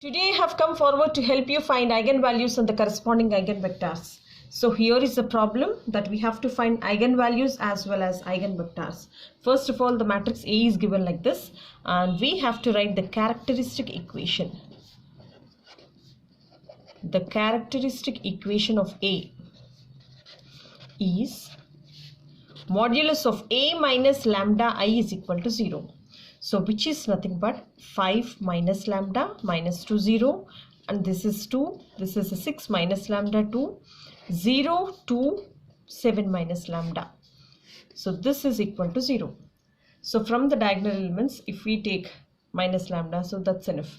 Today I have come forward to help you find eigenvalues and the corresponding eigenvectors. So here is the problem that we have to find eigenvalues as well as eigenvectors. First of all, the matrix A is given like this and we have to write the characteristic equation. The characteristic equation of A is modulus of A minus lambda I is equal to 0. So which is nothing but 5 minus lambda minus 2 0, and this is 2, this is a 6 minus lambda 2, 0 2 7 minus lambda. So this is equal to 0. So from the diagonal elements, if we take minus lambda, so that's enough.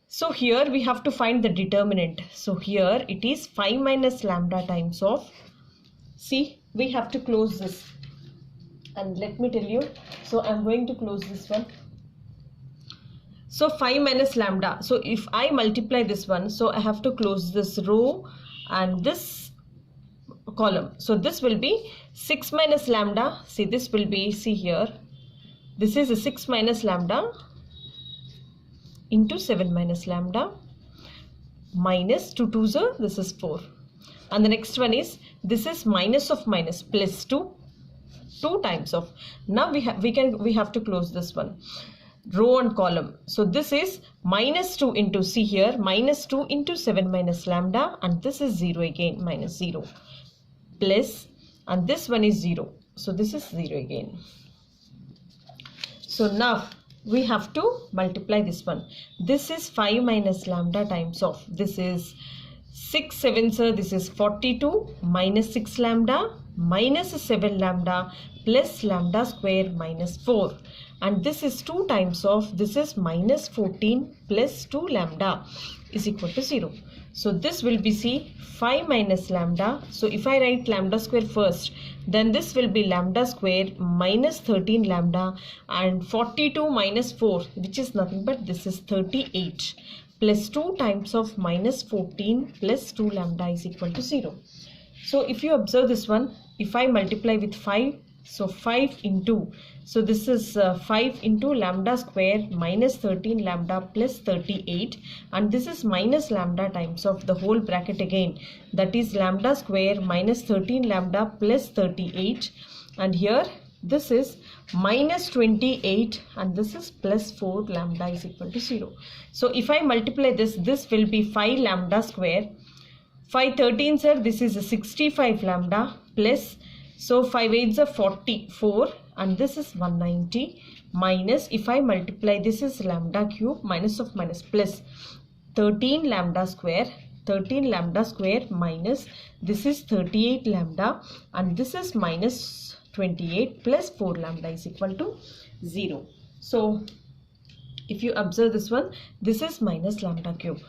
So here we have to find the determinant. So here it is 5 minus lambda times of, see, we have to close this. And let me tell you, so I'm going to close this one. So 5 minus lambda. So if I multiply this one, so I have to close this row and this column. So this will be 6 minus lambda. See, this will be, see here, this is a 6 minus lambda into 7 minus lambda minus 2 2s are, this is 4. And the next one is, this is minus of minus plus 2. 2 times of, now we have to close this one, row and column. So this is minus 2 into, see here, minus 2 into 7 minus lambda, and this is 0 again, minus 0 plus, and this one is 0, so this is 0 again. So now we have to multiply this one. This is 5 minus lambda times of, this is 6 7 sir, this is 42 minus 6 lambda minus 7 lambda plus lambda square minus 4, and this is 2 times of, this is minus 14 plus 2 lambda is equal to 0. So this will be, see, 5 minus lambda. So if I write lambda square first, then this will be lambda square minus 13 lambda, and 42 minus 4, which is nothing but this is 38 plus 2 times of minus 14 plus 2 lambda is equal to 0. So if you observe this one, if I multiply with 5, so 5 into, so this is 5 into lambda square minus 13 lambda plus 38, and this is minus lambda times of the whole bracket again, that is lambda square minus 13 lambda plus 38, and here this is minus 28 and this is plus 4 lambda is equal to 0. So if I multiply this, this will be 5 lambda square, 5 13s are, this is a 65 lambda plus, so 5 8s are 44, and this is 190 minus, if I multiply, this is lambda cube minus of minus plus 13 lambda square minus, this is 38 lambda, and this is minus 28 plus 4 lambda is equal to 0. So if you observe this one, this is minus lambda cube,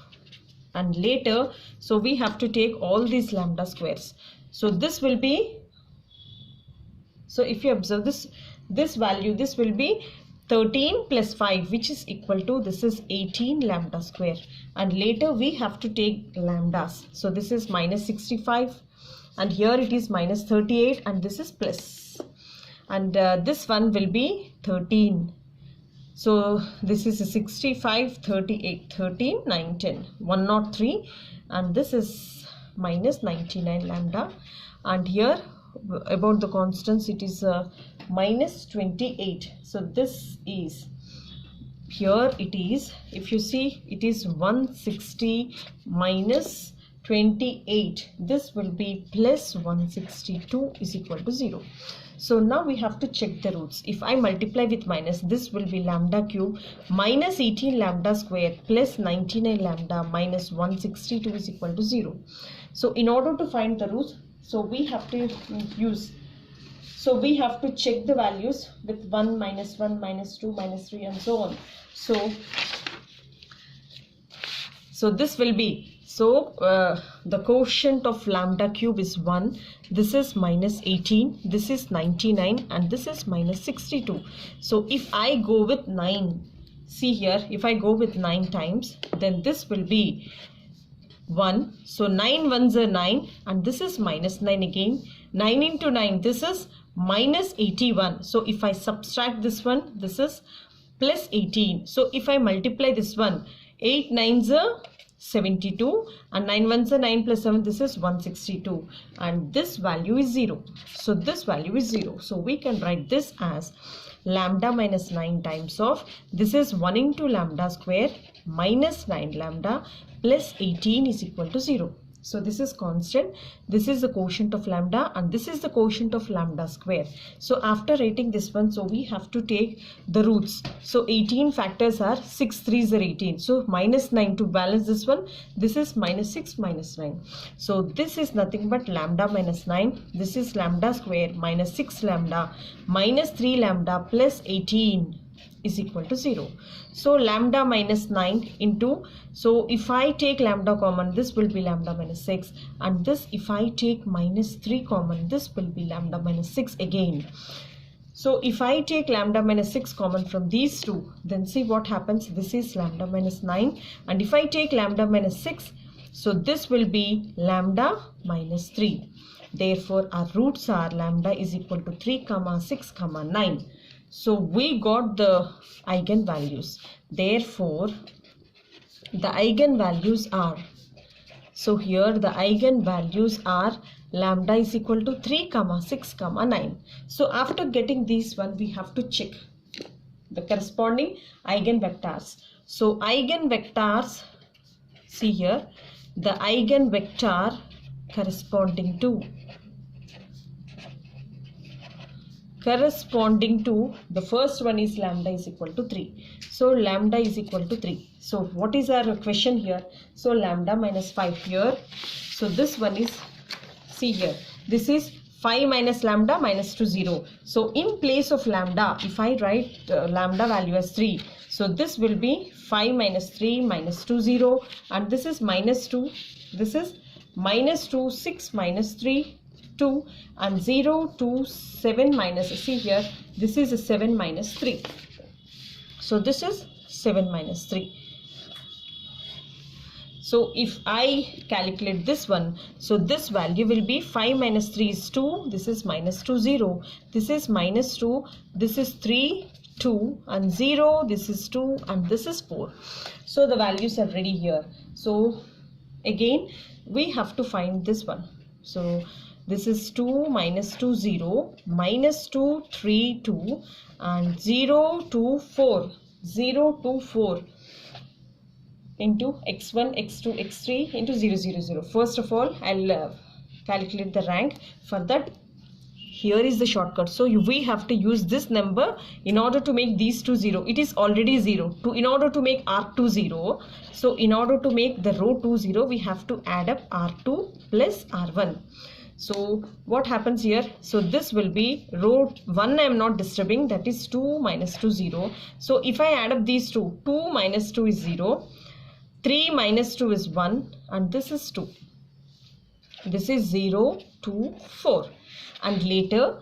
and later, so we have to take all these lambda squares. So this will be, so if you observe this value, this will be 13 plus 5, which is equal to, this is 18 lambda square, and later we have to take lambdas. So this is minus 65 and here it is minus 38 and this is plus, and this one will be 13. So this is a 65 38 13 9 10 103, and this is minus 99 lambda, and here about the constants it is minus 28. So this is, here it is, if you see, it is 160 minus 28, this will be plus 162 is equal to 0. So now we have to check the roots. If I multiply with minus, this will be lambda cube minus 18 lambda square plus 99 lambda minus 162 is equal to 0. So in order to find the roots, so we have to use, so we have to check the values with 1 minus 2 minus 3 and so on. So this will be, so the quotient of lambda cube is 1, this is minus 18, this is 99 and this is minus 62. So if I go with 9, see here, if I go with 9 times, then this will be 1, so 9 ones are 9 and this is minus 9 again, 9 into 9, this is minus 81. So if I subtract this one, this is plus 18. So if I multiply this one, 8 9s are 72 and 9 1s are 9 plus 7, this is 162, and this value is 0. So this value is 0. So we can write this as lambda minus 9 times of, this is 1 into lambda square minus 9 lambda plus 18 is equal to 0. So this is constant, this is the quotient of lambda, and this is the quotient of lambda square. So after writing this one, so we have to take the roots. So 18 factors are 6 3s are 18. So minus 9 to balance this one, this is minus 6 minus 9. So this is nothing but lambda minus 9. This is lambda square minus 6 lambda minus 3 lambda plus 18 is equal to 0. So lambda minus 9 into, so if I take lambda common, this will be lambda minus 6, and this if I take minus 3 common, this will be lambda minus 6 again. So if I take lambda minus 6 common from these two, then see what happens. This is lambda minus 9, and if I take lambda minus 6, so this will be lambda minus 3. Therefore our roots are lambda is equal to 3 comma 6 comma 9. So we got the eigenvalues. Therefore the eigenvalues are, so here the eigenvalues are lambda is equal to 3 comma 6 comma 9. So after getting these one, we have to check the corresponding eigenvectors. So eigenvectors, see here, the eigenvector corresponding to the first one is lambda is equal to 3. So lambda is equal to 3. So what is our question here? So lambda minus 5 here. So this one is, see here, this is 5 minus lambda minus 2 0. So in place of lambda, if I write lambda value as 3, so this will be 5 minus 3 minus 2 0, and this is minus 2, this is minus 2 6 minus 3 2, and 0 2 7 minus, see here, this is a 7 minus 3. So this is 7 minus 3. So if I calculate this one, so this value will be 5 minus 3 is 2, this is minus 2 0, this is minus 2, this is 3 2, and 0, this is 2, and this is 4. So the values are ready here. So again we have to find this one. So this is 2 minus 2 0 minus 2 3 2 and 0 2 4 0 2 4 into x1 x2 x3 into 0 0 0. First of all I'll calculate the rank. For that, here is the shortcut. So we have to use this number in order to make these two 0. It is already 0. In order to make R2 0, so in order to make the row 2 0, we have to add up R2 plus R1. So what happens here? So this will be row 1 I am not disturbing, that is 2 minus 2 0. So if I add up these two, 2 minus 2 is 0, 3 minus 2 is 1, and this is 2. This is 0 2 4, and later,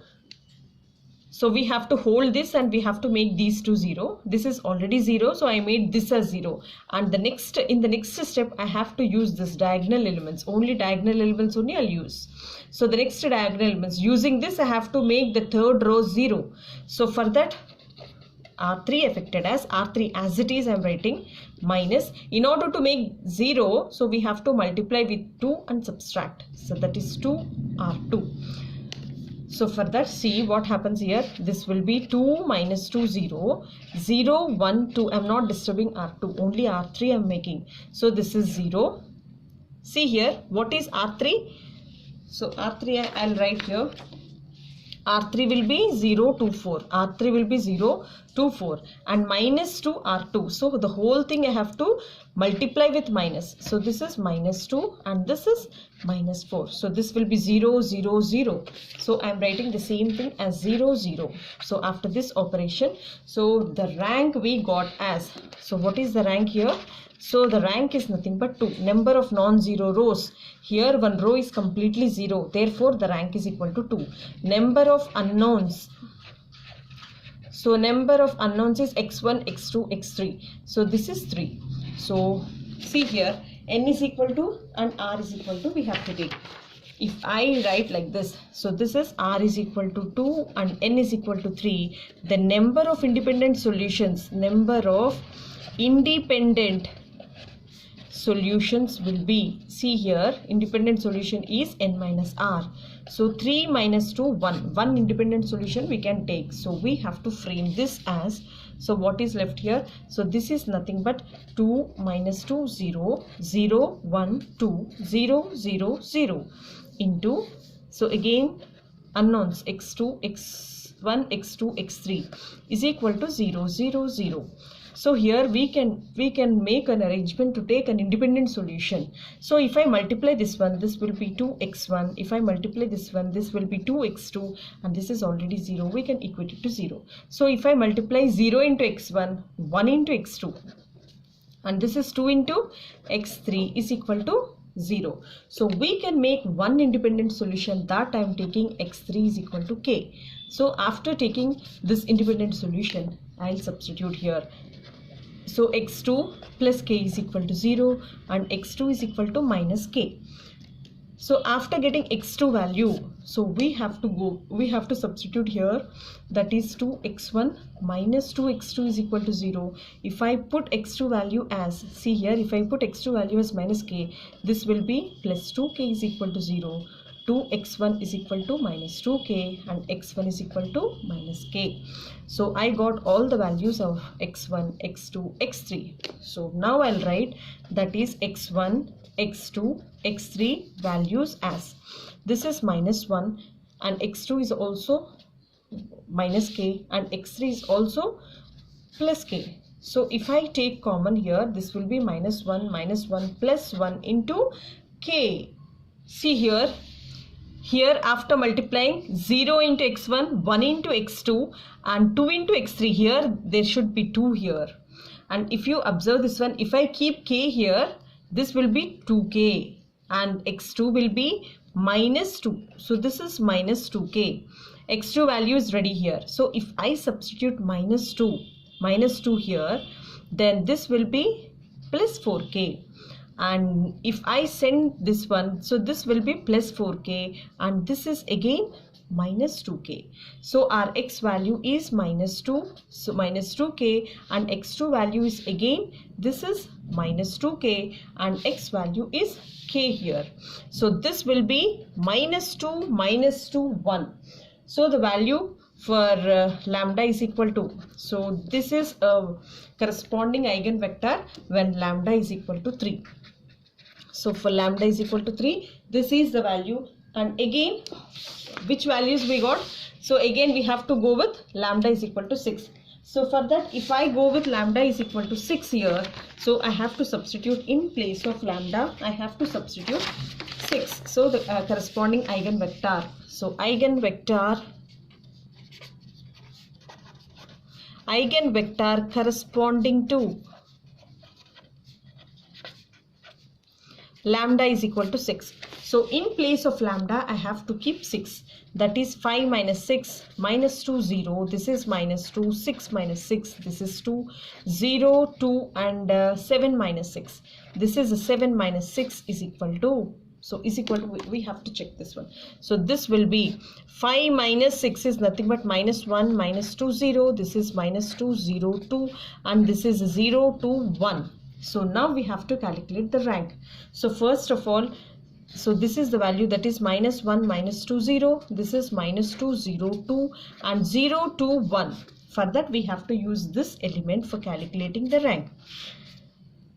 so we have to hold this and we have to make these two 0. This is already 0, so I made this as 0, and the next, in the next step I have to use this diagonal elements. Only diagonal elements only I'll use. So the next diagonal elements, using this I have to make the third row 0. So for that, R3 affected as R3 as it is I am writing minus, in order to make 0, so we have to multiply with 2 and subtract. So that is 2 R2. So for that, see what happens here. This will be 2 minus 2 0 0 1 2. I am not disturbing R2, only R3 I am making. So this is 0. See here, what is R3? So R3 I'll write here. R3 will be 0 2 4. R3 will be 0 2 4 and minus 2 R2. So the whole thing I have to multiply with minus. So this is minus 2 and this is minus 4. So this will be 0 0 0. So I am writing the same thing as 0 0. So after this operation, so the rank we got as, so what is the rank here? So the rank is nothing but 2. Number of non-zero rows. Here one row is completely 0. Therefore the rank is equal to 2. Number of unknowns. So number of unknowns is x1, x2, x3. So this is 3. So see here, n is equal to and r is equal to we have to take. If I write like this, so this is r is equal to 2 and n is equal to 3. The number of independent solutions, number of independent solutions will be, see here, independent solution is n minus r. So 3 minus 2, 1. One independent solution we can take. So we have to frame this as, so what is left here? So this is nothing but 2 minus 2, 0, 0, 1, 2, 0, 0, 0 into, so again unknowns x2, x1, x2, x3 is equal to 0, 0, 0. So here we can make an arrangement to take an independent solution. So if I multiply this one, this will be 2x1. If I multiply this one, this will be 2x2, and this is already 0. We can equate it to 0. So if I multiply 0 into x1, 1 into x2, and this is 2 into x3 is equal to 0. So we can make one independent solution, that I am taking x3 is equal to k. So after taking this independent solution, I'll substitute here. So x2 plus k is equal to 0 and x2 is equal to minus k. So after getting x2 value, so we have to substitute here, that is 2x1 minus 2x2 is equal to 0. If I put x2 value as, see here, if I put x2 value as minus k, this will be plus 2k is equal to 0. 2x1 is equal to minus 2k and x1 is equal to minus k. So I got all the values of x1, x2, x3. So now I'll write, that is x1, x2, x3 values as, this is minus 1 and x2 is also minus k and x3 is also plus k. So if I take common here, this will be minus 1 plus 1 into k. See here, after multiplying 0 into x1, 1 into x2 and 2 into x3, here there should be 2 here. And if you observe this one, if I keep k here, this will be 2k and x2 will be minus 2. So this is minus 2k. x2 value is ready here. So if I substitute minus 2 here, then this will be plus 4k. And if I send this one, so this will be plus 4k and this is again minus 2k. So our x value is minus 2, so minus 2k, and x2 value is again, this is minus 2k and x value is k here. So this will be minus 2, 1. So the value for lambda is equal to, so this is a corresponding eigenvector when lambda is equal to 3. So for lambda is equal to 3, this is the value. And again, which values we got? So again we have to go with lambda is equal to 6. So for that, if I go with lambda is equal to 6 here, so I have to substitute in place of lambda, I have to substitute 6. So the corresponding eigenvector. So eigenvector corresponding to lambda is equal to 6. So in place of lambda, I have to keep 6. That is 5 minus 6, minus 2, 0. This is minus 2, 6 minus 6. This is 2, 0, 2 and 7 minus 6. This is 7 minus 6 is equal to, so is equal to, we have to check this one. So this will be 5 minus 6 is nothing but minus 1, minus 2, 0. This is minus 2, 0, 2 and this is 0, 2, 1. So now we have to calculate the rank. So first of all, so this is the value, that is minus 1, minus 2, 0. This is minus 2, 0, 2 and 0, 2, 1. For that we have to use this element for calculating the rank.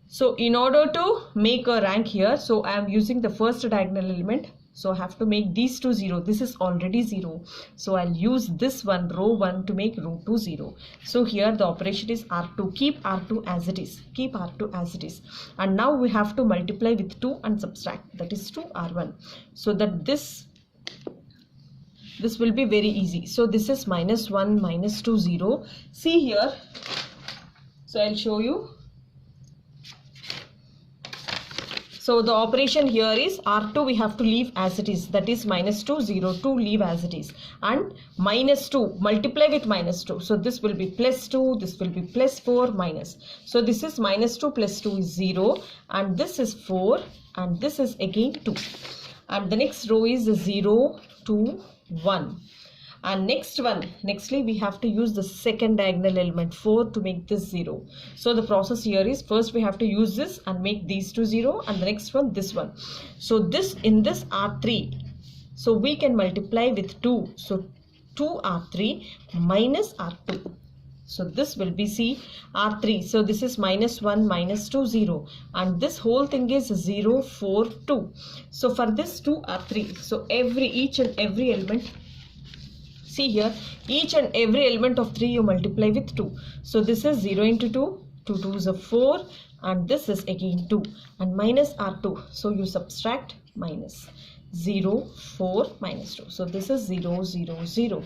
So in order to make a rank here, so I am using the first diagonal element. So I have to make these two 0. This is already 0. So I'll use this one, row 1, to make row 2 0. So here the operation is R2. Keep R2 as it is. Keep R2 as it is. And now we have to multiply with 2 and subtract. That is 2R1. So that this will be very easy. So this is minus 1, minus 2, 0. See here. So I'll show you. So the operation here is R2 we have to leave as it is, that is minus 2, 0, 2 leave as it is, and minus 2 multiply with minus 2. So this will be plus 2, this will be plus 4, minus. So this is minus 2 plus 2 is 0 and this is 4 and this is again 2. And the next row is 0, 2, 1. And nextly we have to use the second diagonal element 4 to make this 0. So the process here is, first we have to use this and make these two 0, and the next one this one. So this in this R3, so we can multiply with 2. So 2R3 minus R2. So this will be R3. So this is minus 1 minus 2 0, and this whole thing is 0 4 2. So for this 2R3, so each and every element, see here, each and every element of 3 you multiply with 2. So this is 0 into 2, 2 2s are 4, and this is again 2, and minus R2. So you subtract minus 0 4 minus 2. So this is 0 0 0.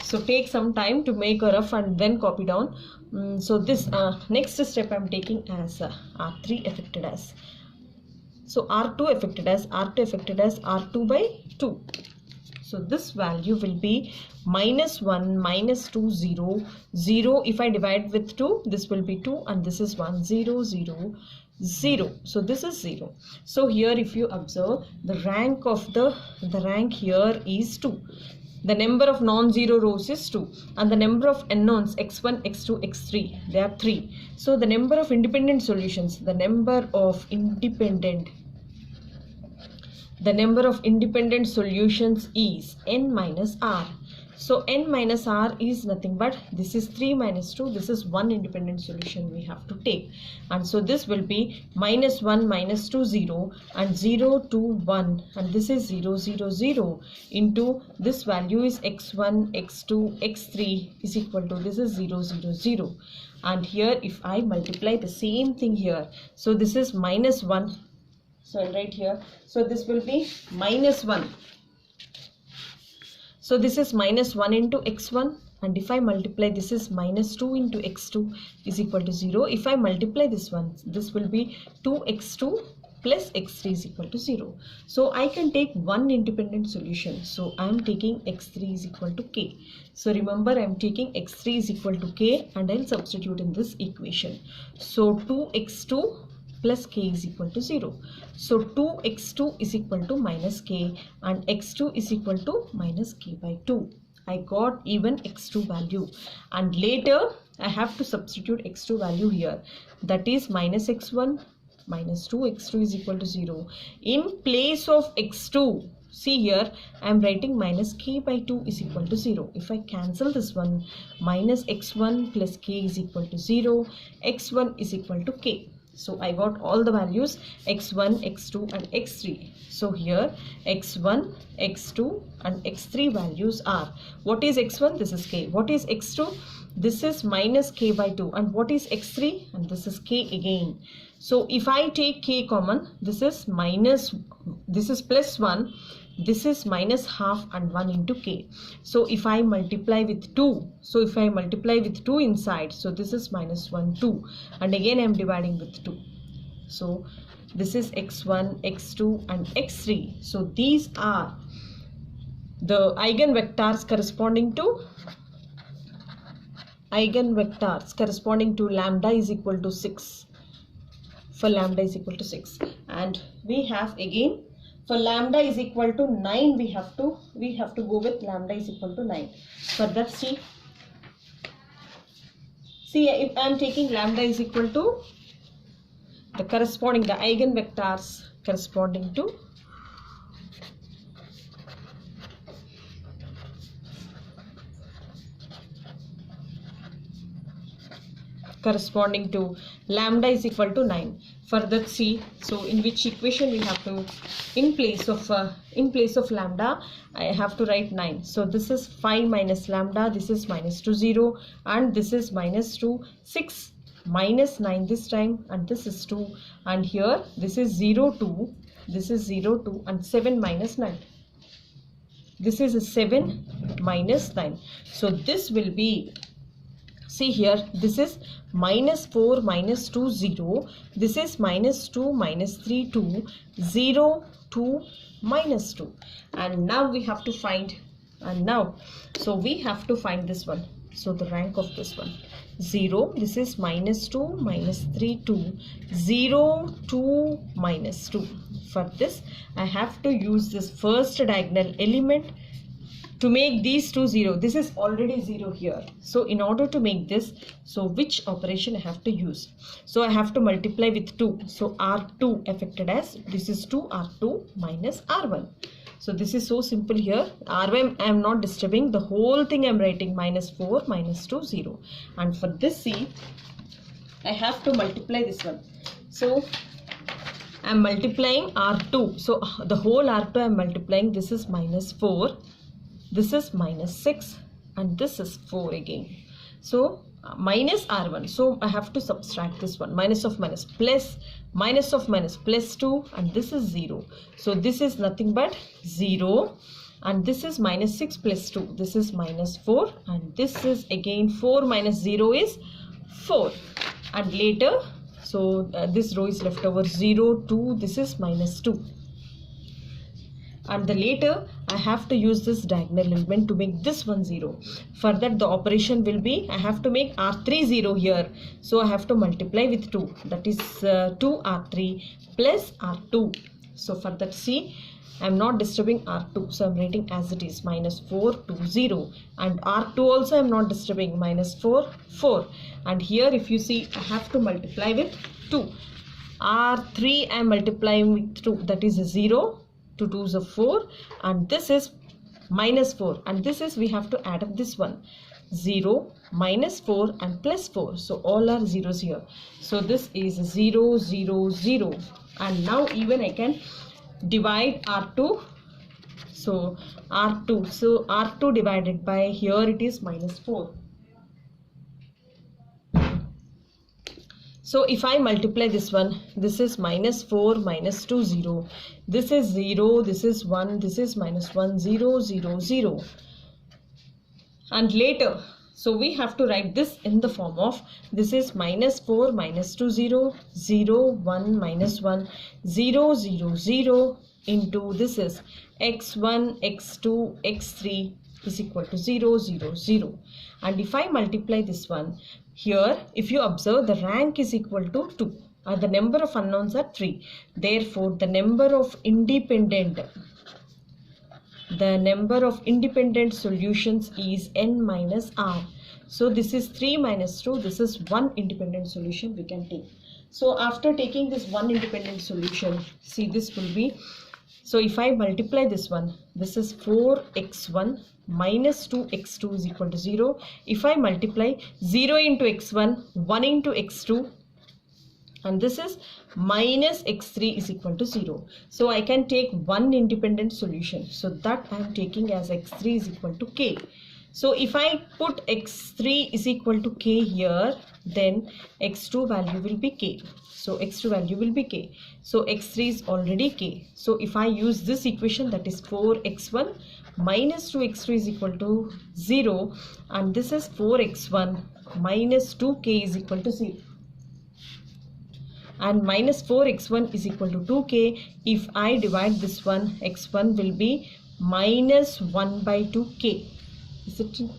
So take some time to make a rough and then copy down. So this next step I am taking as R3 affected as. So R2 affected as R2 by 2. So this value will be minus 1 minus 2 0 0. If I divide with 2, this will be 2, and this is 1 0 0 0. So this is 0. So here if you observe, the rank of the rank here is 2. The number of non-zero rows is 2, and the number of unknowns x1, x2, x3, they are 3. So the number of independent solutions, the number of independent solutions is n minus r. So n minus r is nothing but this is 3 minus 2, this is one independent solution we have to take, and so this will be minus 1 minus 2 0, and 0 2 1, and this is 0 0 0 into this value is x1 x2 x3 is equal to, this is 0 0 0, and here if I multiply the same thing here, so this is minus 1. So I'll write here, so this will be minus 1. So this is minus 1 into x1, and if I multiply, this is minus 2 into x2 is equal to 0. If I multiply this one, this will be 2x2 plus x3 is equal to 0. So I can take one independent solution. So I am taking x3 is equal to k. So remember, I am taking x3 is equal to k, and I'll substitute in this equation. So 2x2 plus k is equal to 0. So 2x2 is equal to minus k, and x2 is equal to minus k by 2. I got even x2 value, and later I have to substitute x2 value here, that is minus x1 minus 2x2 is equal to 0. In place of x2, see here I am writing minus k by 2 is equal to 0. If I cancel this one, minus x1 plus k is equal to 0, x1 is equal to k. So I got all the values x1, x2 and x3. So here x1, x2 and x3 values are, what is x1? This is k. What is x2? This is minus k by 2. And what is x3? And this is k again. So if I take k common, this is plus 1, this is minus half and 1 into k. So if I multiply with 2, so if I multiply with 2 inside, so this is minus 1, 2, and again I am dividing with 2. So this is x1, x2 and x3. So these are the eigenvectors corresponding to lambda is equal to 6. For lambda is equal to 6, and we have again for lambda is equal to 9, we have to go with lambda is equal to 9. For that, see if I am taking lambda is equal to the eigenvectors corresponding to lambda is equal to 9. For that, see, so in which equation we have to, in place of lambda I have to write 9. So this is 5 minus lambda, this is minus 2 0, and this is minus 2 6 minus 9 this time, and this is 2, and here this is 0 2, this is 0 2, and 7 minus 9, this is a 7 minus 9. So this will be, see here, this is minus 4 minus 2 0, this is minus 2 minus 3 2, 0 2 minus 2, and now we have to find, so we have to find this one. So the rank of this one, 0, this is minus 2 minus 3 2, 0 2 minus 2. For this I have to use this first diagonal element to make these two 0, this is already 0 here. So in order to make this, so which operation I have to use? So I have to multiply with 2. So R2 affected as, this is 2 R2 minus R1. So this is so simple here. R1 I am not disturbing, the whole thing I am writing minus 4 minus 2 0. And for this C, I have to multiply this one. So I am multiplying R2. So the whole R2 I am multiplying. This is minus 4. This is minus 6. And this is 4 again. So minus R1. So I have to subtract this one. Minus of minus plus. Minus of minus plus 2. And this is 0. So this is nothing but 0. And this is minus 6 plus 2. This is minus 4. And this is again 4 minus 0 is 4. And later, so this row is left over 0, 2, this is minus 2. And the later I have to use this diagonal element to make this one 0. For that the operation will be, I have to make R3 0 here. So I have to multiply with 2. That is 2 R3 plus R2. So for that see, I am not disturbing R2. So I am writing as it is, minus 4, 2, 0. And R2 also I am not disturbing, minus 4, 4. And here if you see, I have to multiply with 2. R3 I am multiplying with 2. That is 0. 2 2s are 4. And this is minus 4. And this is, we have to add up this one. 0, minus 4 and plus 4. So all are zeros here. So this is 0, 0, 0. And now even I can divide R2. So R2. So R2 divided by, here it is minus 4. So if I multiply this one, this is minus 4 minus 2 0. This is 0. This is 1. This is minus 1 0 0 0. And later, so we have to write this in the form of, this is minus 4 minus 2 0 0 1 minus 1 0 0 0 into, this is x1 x2 x3 is equal to 0 0 0. And if I multiply this one, here if you observe, the rank is equal to 2. The number of unknowns are 3. Therefore the number of independent solutions is n minus r. So this is 3 minus 2. This is one independent solution we can take. So after taking this one independent solution, see this will be, so if I multiply this one, this is 4x1 minus 2x2 is equal to 0. If I multiply 0 into x1, 1 into x2, and this is minus x3 is equal to 0. So I can take one independent solution. So that I am taking as x3 is equal to k. So if I put x3 is equal to k here, then x2 value will be k. So x2 value will be k. So x3 is already k. So if I use this equation, that is 4x1 minus 2x2 is equal to 0. And this is 4x1 minus 2k is equal to 0. And minus 4x1 is equal to 2k. If I divide this one, x1 will be minus 1 by 2k. Is it true?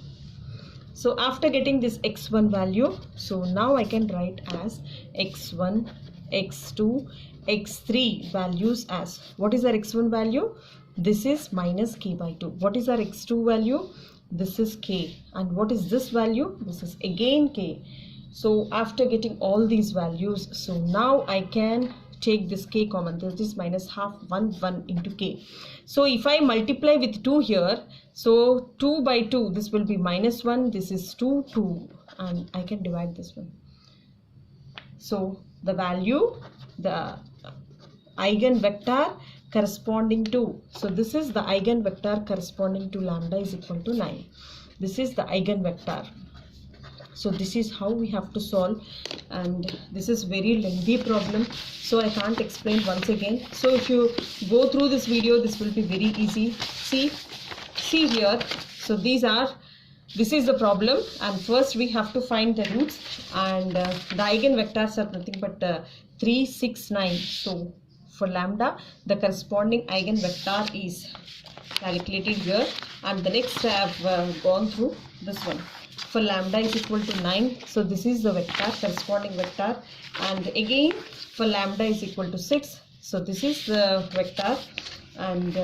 So after getting this x1 value, so now I can write as x1, x2, x3 values as, what is our x1 value? This is minus k by 2. What is our x2 value? This is k. And what is this value? This is again k. So after getting all these values, so now I can take this k common. This is minus half 1 1 into k. So if I multiply with 2 here, so 2 by 2, this will be minus 1. This is 2 2, and I can divide this one. So the value, the eigenvector corresponding to, so this is the eigenvector corresponding to lambda is equal to 9. This is the eigenvector. So this is how we have to solve, and this is very lengthy problem, so I can't explain once again. So if you go through this video, this will be very easy. See here. So this is the problem, and first we have to find the roots, and the eigenvectors are nothing but 3 6 9. So for lambda, the corresponding eigenvector is calculated here, and the next I have gone through this one. For lambda is equal to 9, so this is the vector, corresponding vector, and again for lambda is equal to 6, so this is the vector, and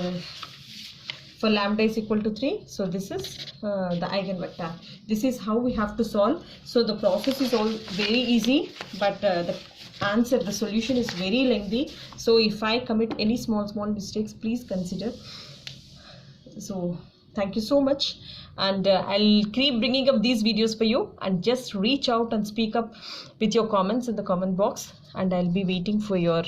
for lambda is equal to 3. So this is the eigenvector. This is how we have to solve. So the process is all very easy, but the answer, the solution is very lengthy. So if I commit any small mistakes, please consider. So thank you so much, and I'll keep bringing up these videos for you, and just reach out and speak up with your comments in the comment box, and I'll be waiting for your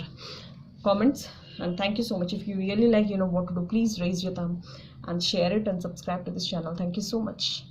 comments. And thank you so much. If you really like, what to do, please raise your thumb and share it and subscribe to this channel. Thank you so much.